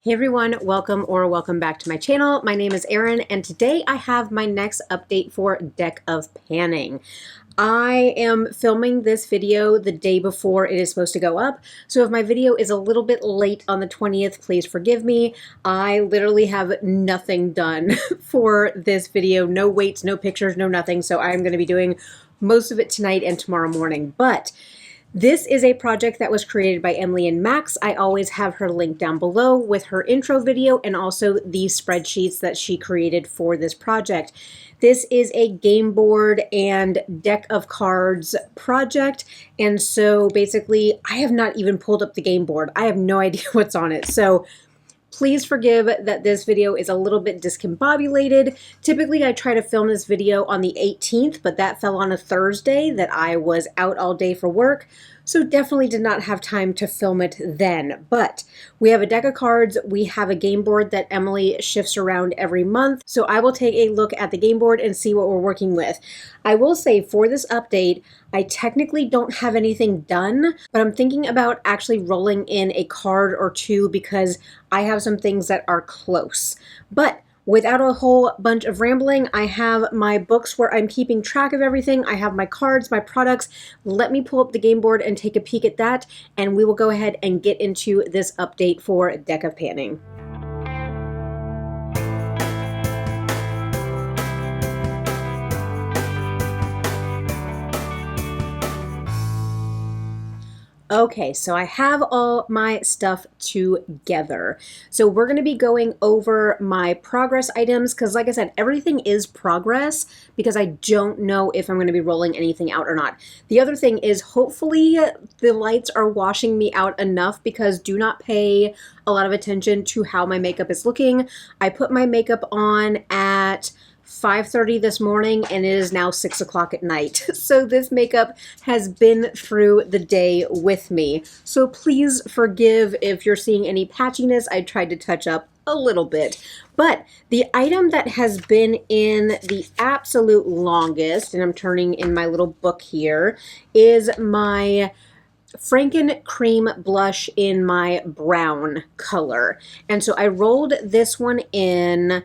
Hey everyone, welcome back to my channel. My name is Erin and today I have my next update for Deck of Panning. I am filming this video the day before it is supposed to go up, so if my video is a little bit late on the 20th, please forgive me. I literally have nothing done for this video. No weights, no pictures, no nothing, so I'm going to be doing most of it tonight and tomorrow morning. But this is a project that was created by Emily and Max. I always have her link down below with her intro video and also the spreadsheets that she created for this project. This is a game board and deck of cards project, and so basically I have not even pulled up the game board. I have no idea what's on it. So please forgive that this video is a little bit discombobulated. Typically, I try to film this video on the 18th, but that fell on a Thursday that I was out all day for work, so definitely did not have time to film it then. But we have a deck of cards, we have a game board that Emily shifts around every month, so I will take a look at the game board and see what we're working with. I will say for this update, I technically don't have anything done, but I'm thinking about actually rolling in a card or two because I have some things that are close. But without a whole bunch of rambling, I have my books where I'm keeping track of everything. I have my cards, my products. Let me pull up the game board and take a peek at that, and we will go ahead and get into this update for Deck of Panning. Okay, so I have all my stuff together. So we're going to be going over my progress items because, like I said, everything is progress because I don't know if I'm going to be rolling anything out or not. The other thing is hopefully the lights are washing me out enough because do not pay a lot of attention to how my makeup is looking. I put my makeup on at 5:30 this morning and it is now 6 o'clock at night. So this makeup has been through the day with me. So please forgive if you're seeing any patchiness. I tried to touch up a little bit. But the item that has been in the absolute longest, and I'm turning in my little book here, is my Franken cream blush in my brown color. And so I rolled this one in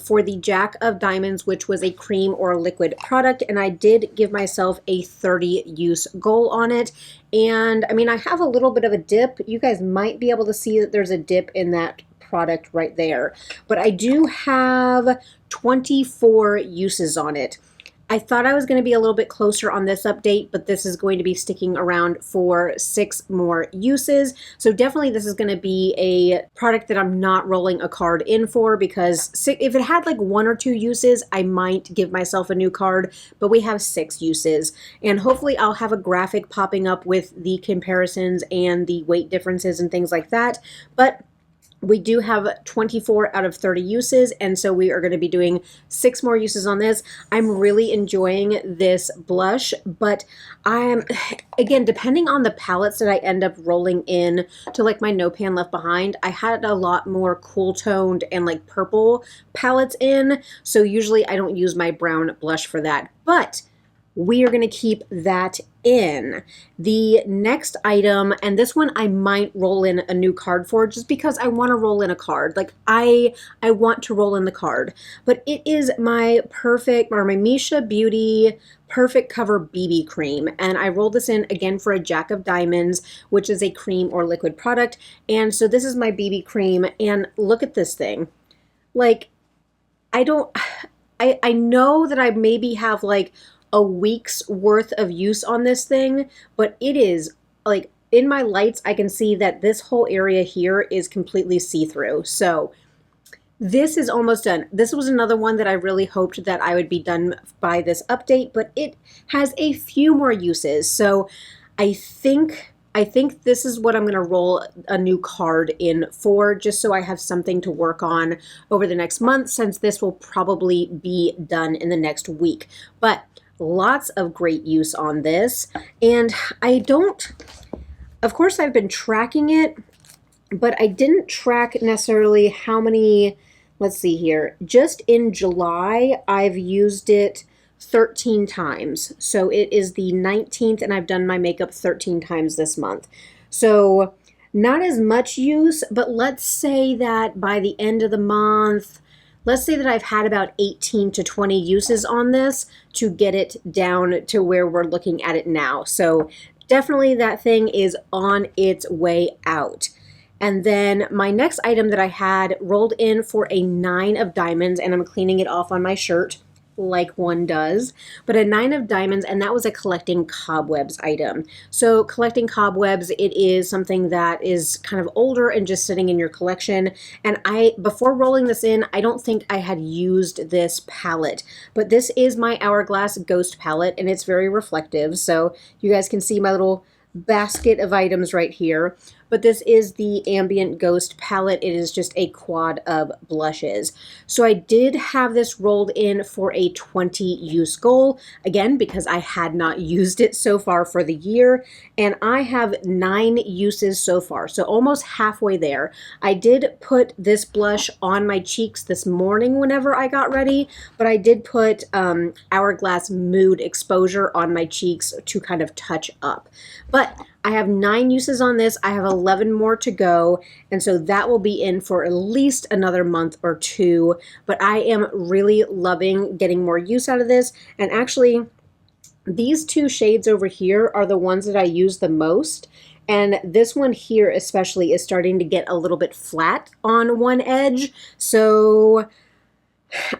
for the Jack of Diamonds, which was a cream or liquid product, and I did give myself a 30 use goal on it. And I mean, I have a little bit of a dip. You guys might be able to see that there's a dip in that product right there, but I do have 24 uses on it. I thought I was going to be a little bit closer on this update, but this is going to be sticking around for 6 more uses. So definitely this is going to be a product that I'm not rolling a card in for because if it had like 1 or 2 uses, I might give myself a new card, but we have 6 uses. And hopefully I'll have a graphic popping up with the comparisons and the weight differences and things like that. But we do have 24 out of 30 uses, and so we are going to be doing 6 more uses on this. I'm really enjoying this blush, but I'm, again, depending on the palettes that I end up rolling in to like my No Pan Left Behind, I had a lot more cool toned and like purple palettes in, so usually I don't use my brown blush for that, but we are going to keep that in. The next item, and this one I might roll in a new card for just because I want to roll in a card. Like I want to roll in the card, but it is my perfect, or my Misha Beauty Perfect Cover BB cream. And I rolled this in again for a Jack of Diamonds, which is a cream or liquid product. And so this is my BB cream, and look at this thing. Like, I know that I maybe have like a week's worth of use on this thing, but it is like in my lights, I can see that this whole area here is completely see-through. So this is almost done. This was another one that I really hoped that I would be done by this update, but it has a few more uses. So I think this is what I'm going to roll a new card in for, just so I have something to work on over the next month, since this will probably be done in the next week. But lots of great use on this, and of course I've been tracking it, but I didn't track necessarily how many, let's see here, just in July I've used it 13 times. So it is the 19th and I've done my makeup 13 times this month. So not as much use, but let's say that by the end of the month, let's say that I've had about 18 to 20 uses on this to get it down to where we're looking at it now. So definitely that thing is on its way out. And then my next item that I had rolled in for a 9 of diamonds, and I'm cleaning it off on my shirt like one does, but a 9 of diamonds, and that was a collecting cobwebs item. So collecting cobwebs, it is something that is kind of older and just sitting in your collection. And before rolling this in, I don't think I had used this palette, but this is my Hourglass Ghost palette, and it's very reflective. So you guys can see my little basket of items right here. But this is the Ambient Ghost palette. It is just a quad of blushes. So I did have this rolled in for a 20 use goal, again, because I had not used it so far for the year, and I have 9 uses so far, so almost halfway there. I did put this blush on my cheeks this morning whenever I got ready, but I did put Hourglass Mood Exposure on my cheeks to kind of touch up. But I have 9 uses on this. I have 11 more to go, and so that will be in for at least another month or 2, but I am really loving getting more use out of this. And actually, these 2 shades over here are the ones that I use the most, and this one here especially is starting to get a little bit flat on one edge. So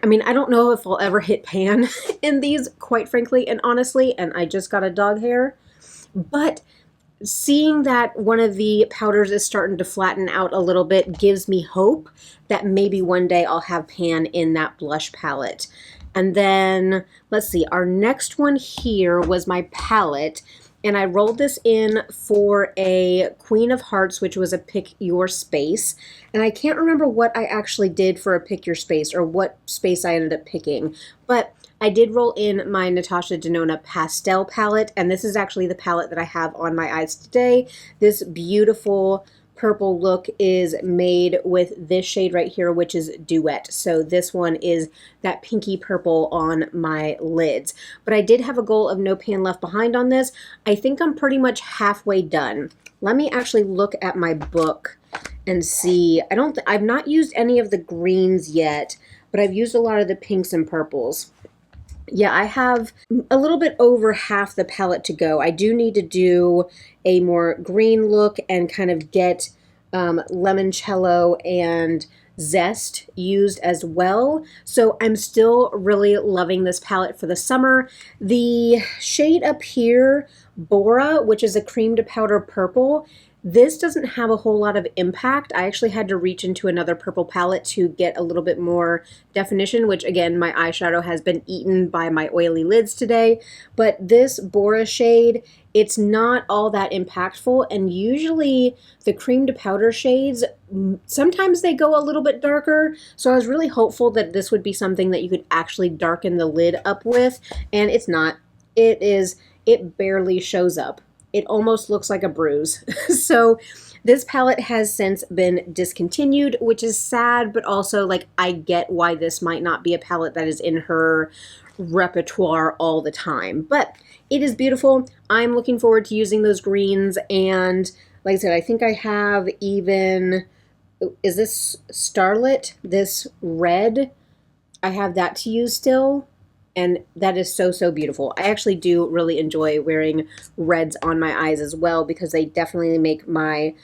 I mean, I don't know if I'll ever hit pan in these, quite frankly and honestly, and I just got a dog hair, but seeing that one of the powders is starting to flatten out a little bit gives me hope that maybe one day I'll have pan in that blush palette. And then, let's see, our next one here was my palette, and I rolled this in for a Queen of Hearts, which was a Pick Your Space. And I can't remember what I actually did for a Pick Your Space, or what space I ended up picking, but I did roll in my Natasha Denona Pastel palette, and this is actually the palette that I have on my eyes today. This beautiful purple look is made with this shade right here, which is Duet. So this one is that pinky purple on my lids. But I did have a goal of no pan left behind on this. I think I'm pretty much halfway done. Let me actually look at my book and see. I've not used any of the greens yet, but I've used a lot of the pinks and purples. Yeah, I have a little bit over half the palette to go. I do need to do a more green look and kind of get limoncello and zest used as well. So I'm still really loving this palette for the summer. The shade up here, Bora, which is a cream to powder purple, this doesn't have a whole lot of impact. I actually had to reach into another purple palette to get a little bit more definition, which again, my eyeshadow has been eaten by my oily lids today. But this Bora shade, it's not all that impactful, and usually the cream to powder shades, sometimes they go a little bit darker, so I was really hopeful that this would be something that you could actually darken the lid up with, and it's not. It barely shows up. It almost looks like a bruise. So this palette has since been discontinued, which is sad, but also like I get why this might not be a palette that is in her repertoire all the time, but it is beautiful. I'm looking forward to using those greens, and like I said, I think I have even, is this Starlit, this red, I have that to use still, and that is so, so beautiful. I actually do really enjoy wearing reds on my eyes as well, because they definitely make my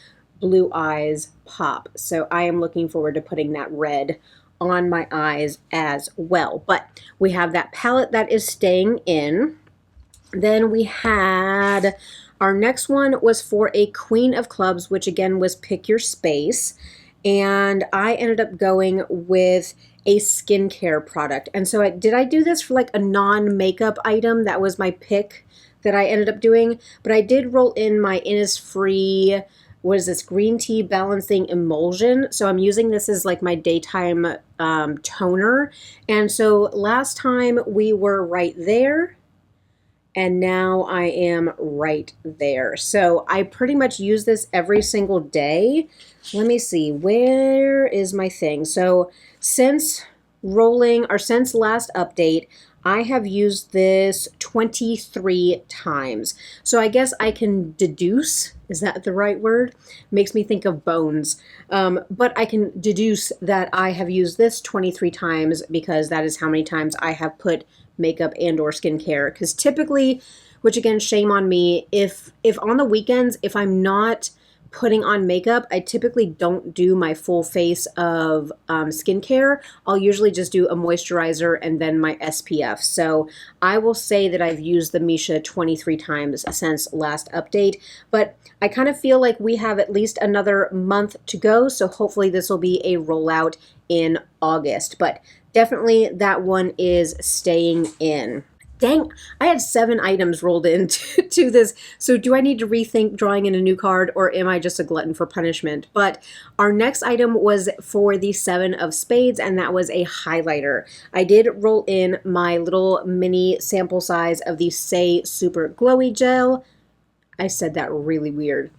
blue eyes pop. So I am looking forward to putting that red on my eyes as well. But we have that palette that is staying in. Then we had, our next one was for a Queen of Clubs, which again was Pick Your Space. And I ended up going with a skincare product. And so did I do this for like a non-makeup item? That was my pick that I ended up doing. But I did roll in my Innisfree, what is this, green tea balancing emulsion. So I'm using this as like my daytime toner. And so last time we were right there, and now I am right there. So I pretty much use this every single day. Let me see, where is my thing? So since rolling, or since last update, I have used this 23 times. So I guess I can deduce, is that the right word? Makes me think of bones. But I can deduce that I have used this 23 times because that is how many times I have put makeup and or skincare. Because typically, which again, shame on me, if on the weekends, if I'm not putting on makeup, I typically don't do my full face of skincare. I'll usually just do a moisturizer and then my SPF. So I will say that I've used the Misha 23 times since last update, but I kind of feel like we have at least another month to go. So hopefully this will be a rollout in August, but definitely that one is staying in. Dang, I had 7 items rolled into to this. So do I need to rethink drawing in a new card, or am I just a glutton for punishment? But our next item was for the 7 of spades, and that was a highlighter. I did roll in my little mini sample size of the Say Super Glowy Gel. I said that really weird.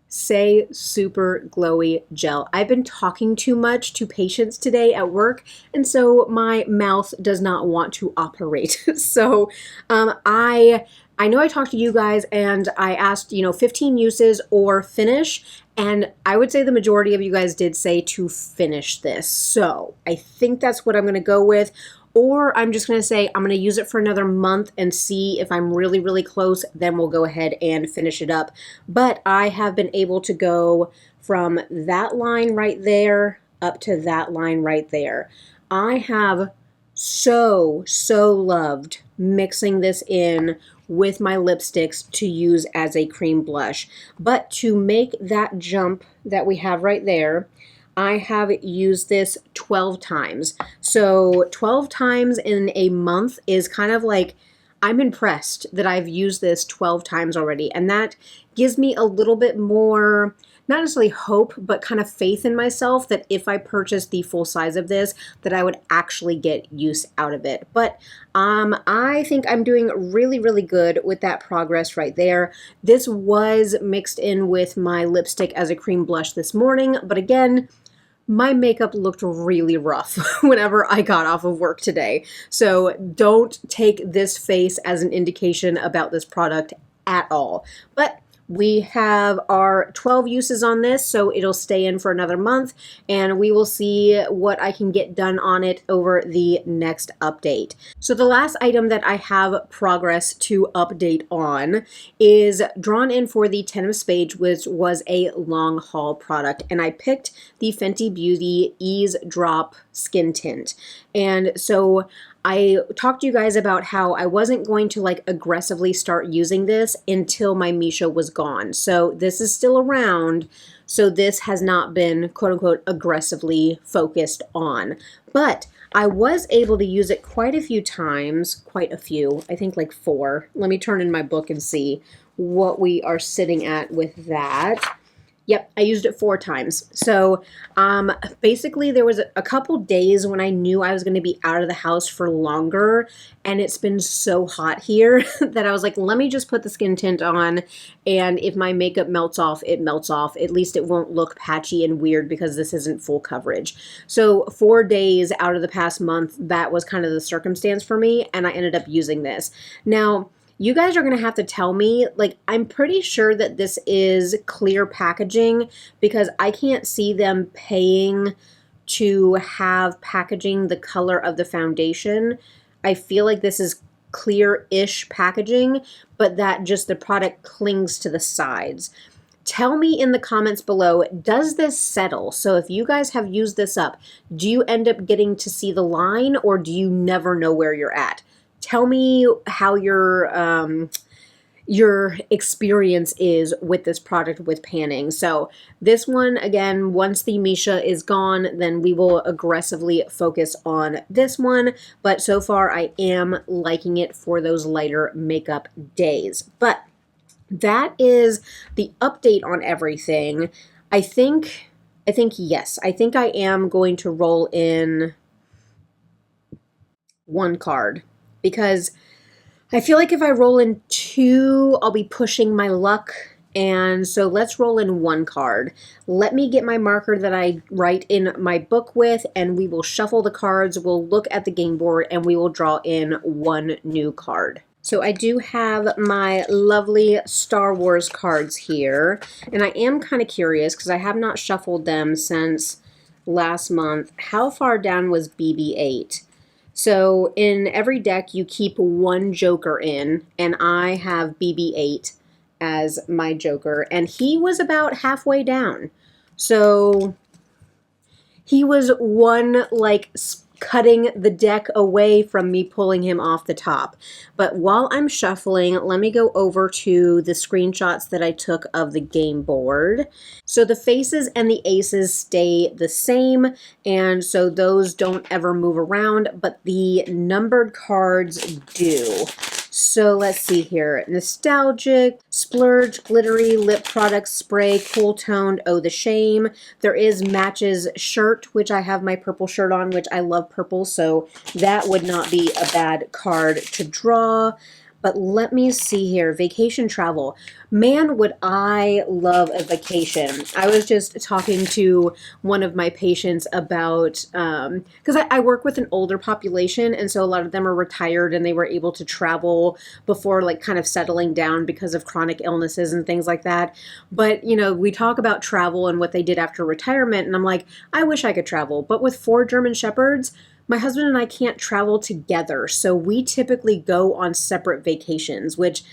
Say Super Glowy Gel. I've been talking too much to patients today at work, and so my mouth does not want to operate. So I know I talked to you guys and I asked, 15 uses or finish, and I would say the majority of you guys did say to finish this. So I think that's what I'm going to go with. Or I'm just going to say I'm going to use it for another month and see if I'm really, really close. Then we'll go ahead and finish it up. But I have been able to go from that line right there up to that line right there. I have so loved mixing this in with my lipsticks to use as a cream blush. But to make that jump that we have right there, I have used this 12 times. So 12 times in a month is kind of like, I'm impressed that I've used this 12 times already. And that gives me a little bit more, not necessarily hope, but kind of faith in myself that if I purchase the full size of this, that I would actually get use out of it. But I think I'm doing really, really good with that progress right there. This was mixed in with my lipstick as a cream blush this morning, but again, my makeup looked really rough whenever I got off of work today. So don't take this face as an indication about this product at all. But we have our 12 uses on this, so it'll stay in for another month, and we will see what I can get done on it over the next update. So the last item that I have progress to update on is drawn in for the 10 of spades, which was a long haul product, and I picked the Fenty Beauty Ease Drop Skin Tint. And so I talked to you guys about how I wasn't going to aggressively start using this until my Misha was gone. So this is still around. So this has not been quote unquote aggressively focused on. But I was able to use it quite a few times, I think like 4. Let me turn in my book and see what we are sitting at with that. Yep, I used it 4 times. So basically there was a couple days when I knew I was going to be out of the house for longer, and it's been so hot here that I was like, let me just put the skin tint on, and if my makeup melts off, it melts off. At least it won't look patchy and weird because this isn't full coverage. So 4 days out of the past month, that was kind of the circumstance for me, and I ended up using this. Now, you guys are going to have to tell me, I'm pretty sure that this is clear packaging because I can't see them paying to have packaging the color of the foundation. I feel like this is clear-ish packaging, but that just the product clings to the sides. Tell me in the comments below, does this settle? So if you guys have used this up, do you end up getting to see the line, or do you never know where you're at? Tell me how your experience is with this product with panning. So this one, again, once the Misha is gone, then we will aggressively focus on this one. But so far, I am liking it for those lighter makeup days. But that is the update on everything. I think yes. I think I am going to roll in 1 card, because I feel like if I roll in 2, I'll be pushing my luck, And so let's roll in one card. Let me get my marker that I write in my book with, and we will shuffle the cards. We'll look at the game board, and we will draw in one new card. So I do have my lovely Star Wars cards here, and I am kind of curious because I have not shuffled them since last month. How far down was BB-8? So in every deck you keep one Joker in, and I have BB-8 as my Joker, and he was about halfway down. So he was one, like, cutting the deck away from me pulling him off the top. But while I'm shuffling, let me go over to the screenshots that I took of the game board. So the faces and the aces stay the same, and so those don't ever move around, but the numbered cards do. So let's see here. Nostalgic, Splurge, Glittery, Lip Product, Spray, Cool Toned, Oh the Shame. There is Matches Shirt, which I have my purple shirt on, which I love purple, so that would not be a bad card to draw. But let me see here. Vacation Travel. Man, would I love a vacation. I was just talking to one of my patients about, because I work with an older population, and so a lot of them are retired and they were able to travel before, like, kind of settling down because of chronic illnesses and things like that. But, you know, we talk about travel and what they did after retirement, and I'm like, I wish I could travel. But with 4 German Shepherds, my husband and I can't travel together, so we typically go on separate vacations, which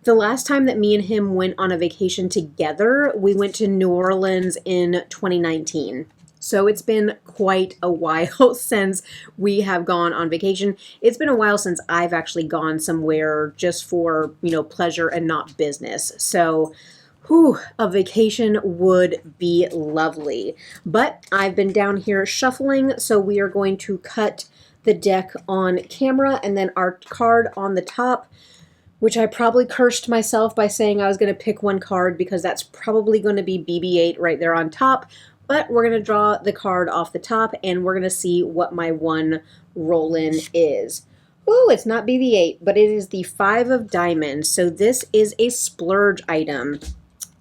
the last time that me and him went on a vacation together, we went to New Orleans in 2019. So it's been quite a while since we have gone on vacation. It's been a while since I've actually gone somewhere just for, you know, pleasure and not business. So whew, a vacation would be lovely. But I've been down here shuffling, so we are going to cut the deck on camera, and then our card on the top, which I probably cursed myself by saying I was going to pick one card because that's probably going to be BB-8 right there on top. But we're going to draw the card off the top, and we're going to see what my one roll-in is. Ooh, it's not BB-8, but it is the 5 of diamonds. So this is a splurge item.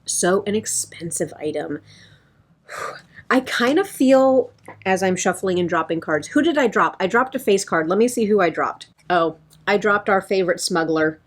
So an expensive item. I kind of feel, as I'm shuffling and dropping cards, who did I drop? I dropped a face card. Let me see who I dropped. Oh, I dropped our favorite smuggler,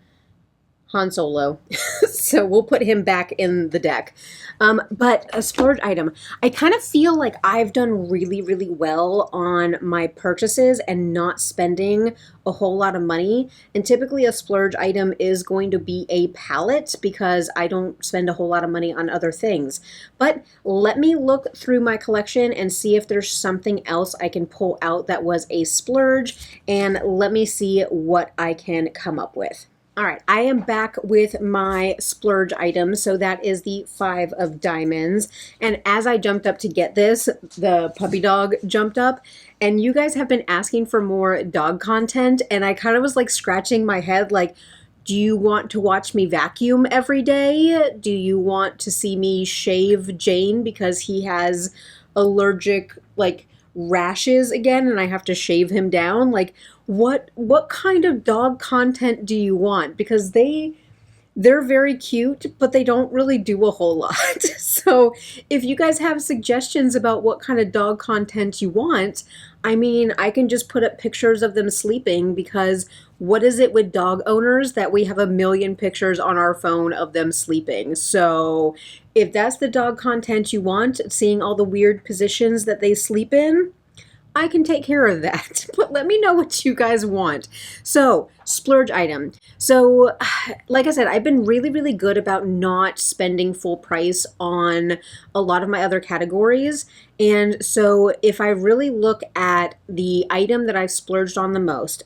Han Solo. So we'll put him back in the deck. But a splurge item. I kind of feel like I've done really, really well on my purchases and not spending a whole lot of money. And typically a splurge item is going to be a palette because I don't spend a whole lot of money on other things. But let me look through my collection and see if there's something else I can pull out that was a splurge, and let me see what I can come up with. All right, I am back with my splurge item. So that is the 5 of diamonds. And as I jumped up to get this, the puppy dog jumped up. And you guys have been asking for more dog content. And I kind of was like scratching my head like, do you want to watch me vacuum every day? Do you want to see me shave Jane because he has allergic, like, rashes again and I have to shave him down? Like, what kind of dog content do you want? Because they're very cute, but they don't really do a whole lot. So if you guys have suggestions about what kind of dog content you want, I mean, I can just put up pictures of them sleeping, because what is it with dog owners that we have a million pictures on our phone of them sleeping? So if that's the dog content you want, seeing all the weird positions that they sleep in, I can take care of that. But let me know what you guys want. So, splurge item. So, like I said, I've been really, really good about not spending full price on a lot of my other categories. And so if I really look at the item that I've splurged on the most,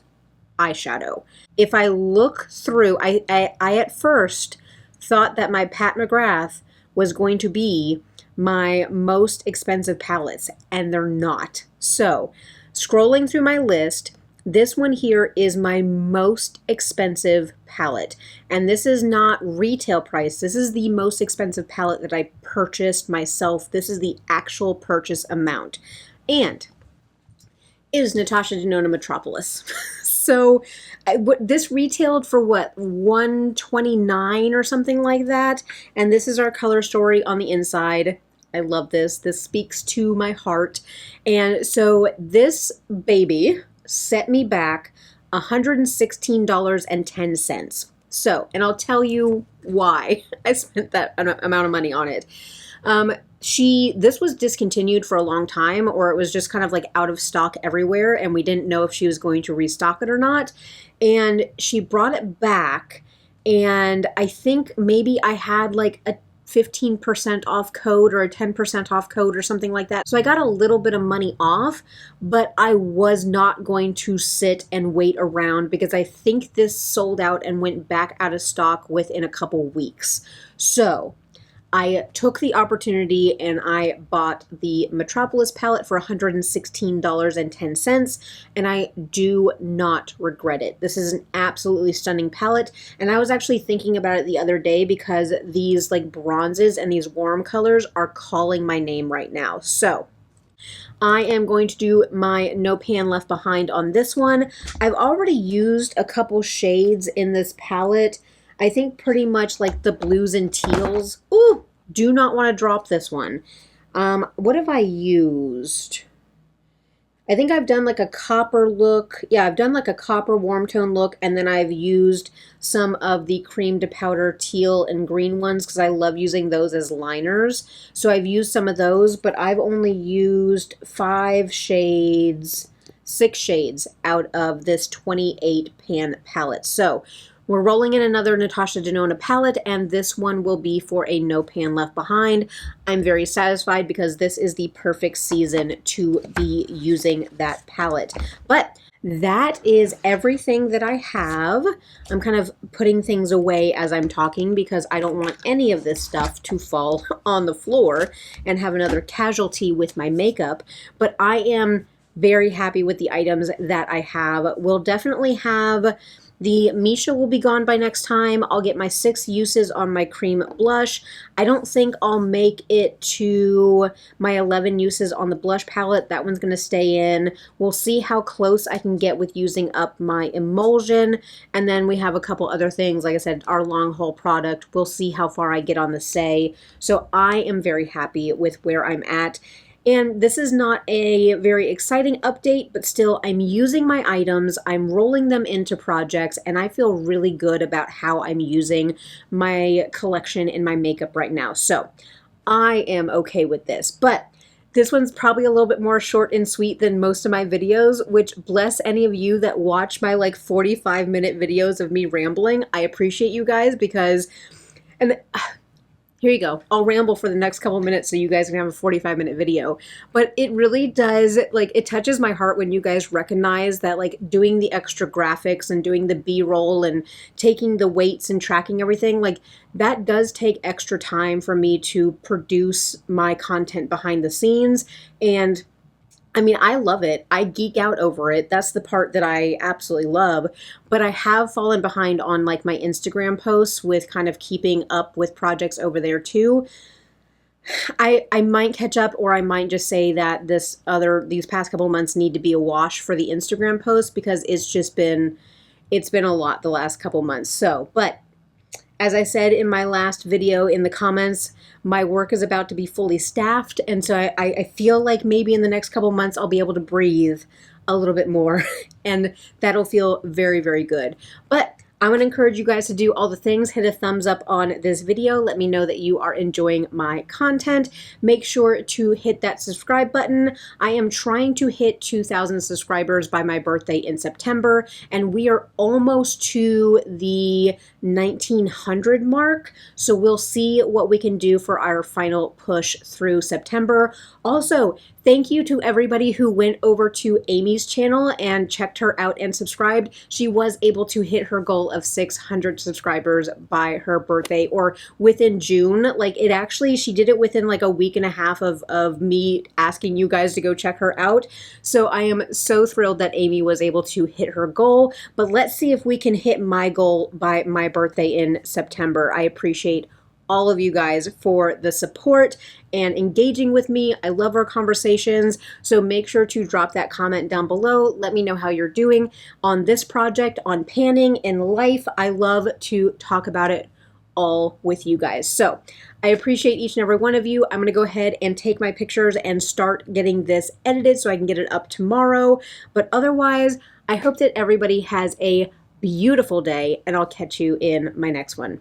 eyeshadow. If I look through, I at first thought that my Pat McGrath was going to be my most expensive palettes, and they're not. So, scrolling through my list, this one here is my most expensive palette. And this is not retail price. This is the most expensive palette that I purchased myself. This is the actual purchase amount. And it is Natasha Denona Metropolis. So this retailed for what, $129 or something like that. And this is our color story on the inside. I love this. This speaks to my heart. And so this baby set me back $116.10. So, and I'll tell you why I spent that amount of money on it. This was discontinued for a long time, or it was just kind of like out of stock everywhere, and we didn't know if she was going to restock it or not. And she brought it back, and I think maybe I had like a 15% off code or a 10% off code or something like that. So I got a little bit of money off, but I was not going to sit and wait around because I think this sold out and went back out of stock within a couple weeks. So I took the opportunity and I bought the Metropolis palette for $116.10, and I do not regret it. This is an absolutely stunning palette, and I was actually thinking about it the other day because these like bronzes and these warm colors are calling my name right now. So I am going to do my No Pan Left Behind on this one. I've already used a couple shades in this palette. I think pretty much like the blues and teals. Ooh, do not want to drop this one. What have I used? I think I've done like a copper look. Yeah, I've done like a copper warm tone look, and then I've used some of the cream to powder teal and green ones because I love using those as liners. So I've used some of those, but I've only used 6 shades out of this 28 pan palette. So we're rolling in another Natasha Denona palette, and this one will be for a No Pan Left Behind. I'm very satisfied because this is the perfect season to be using that palette. But that is everything that I have. I'm kind of putting things away as I'm talking because I don't want any of this stuff to fall on the floor and have another casualty with my makeup. But I am very happy with the items that I have. We'll definitely have the Misha will be gone by next time. I'll get my 6 uses on my cream blush. I don't think I'll make it to my 11 uses on the blush palette. That one's going to stay in. We'll see how close I can get with using up my emulsion. And then we have a couple other things. Like I said, our long haul product. We'll see how far I get on the Say. So I am very happy with where I'm at. And this is not a very exciting update, but still I'm using my items, I'm rolling them into projects, and I feel really good about how I'm using my collection in my makeup right now. So I am okay with this, but this one's probably a little bit more short and sweet than most of my videos, which bless any of you that watch my like 45-minute videos of me rambling. I appreciate you guys because, and here you go. I'll ramble for the next couple minutes so you guys can have a 45-minute video. But it really does, like, it touches my heart when you guys recognize that, like, doing the extra graphics and doing the B-roll and taking the weights and tracking everything, like, that does take extra time for me to produce my content behind the scenes. And I mean, I love it. I geek out over it. That's the part that I absolutely love. But I have fallen behind on like my Instagram posts with kind of keeping up with projects over there too. I might catch up, or I might just say that these past couple months need to be a wash for the Instagram posts because it's been a lot the last couple months. So, but as I said in my last video in the comments, my work is about to be fully staffed, and so I feel like maybe in the next couple months I'll be able to breathe a little bit more, and that'll feel very, very good. But I'm going to encourage you guys to do all the things. Hit a thumbs up on this video. Let me know that you are enjoying my content. Make sure to hit that subscribe button. I am trying to hit 2,000 subscribers by my birthday in September, and we are almost to the 1,900 mark. So we'll see what we can do for our final push through September. Also, thank you to everybody who went over to Amy's channel and checked her out and subscribed. She was able to hit her goal of 600 subscribers by her birthday, or within June. Like, it actually, she did it within like a week and a half of me asking you guys to go check her out. So I am so thrilled that Amy was able to hit her goal. But let's see if we can hit my goal by my birthday in September. I appreciate all of you guys for the support and engaging with me. I love our conversations. So make sure to drop that comment down below. Let me know how you're doing on this project, on panning in life. I love to talk about it all with you guys. So I appreciate each and every one of you. I'm going to go ahead and take my pictures and start getting this edited so I can get it up tomorrow. But otherwise, I hope that everybody has a beautiful day, and I'll catch you in my next one.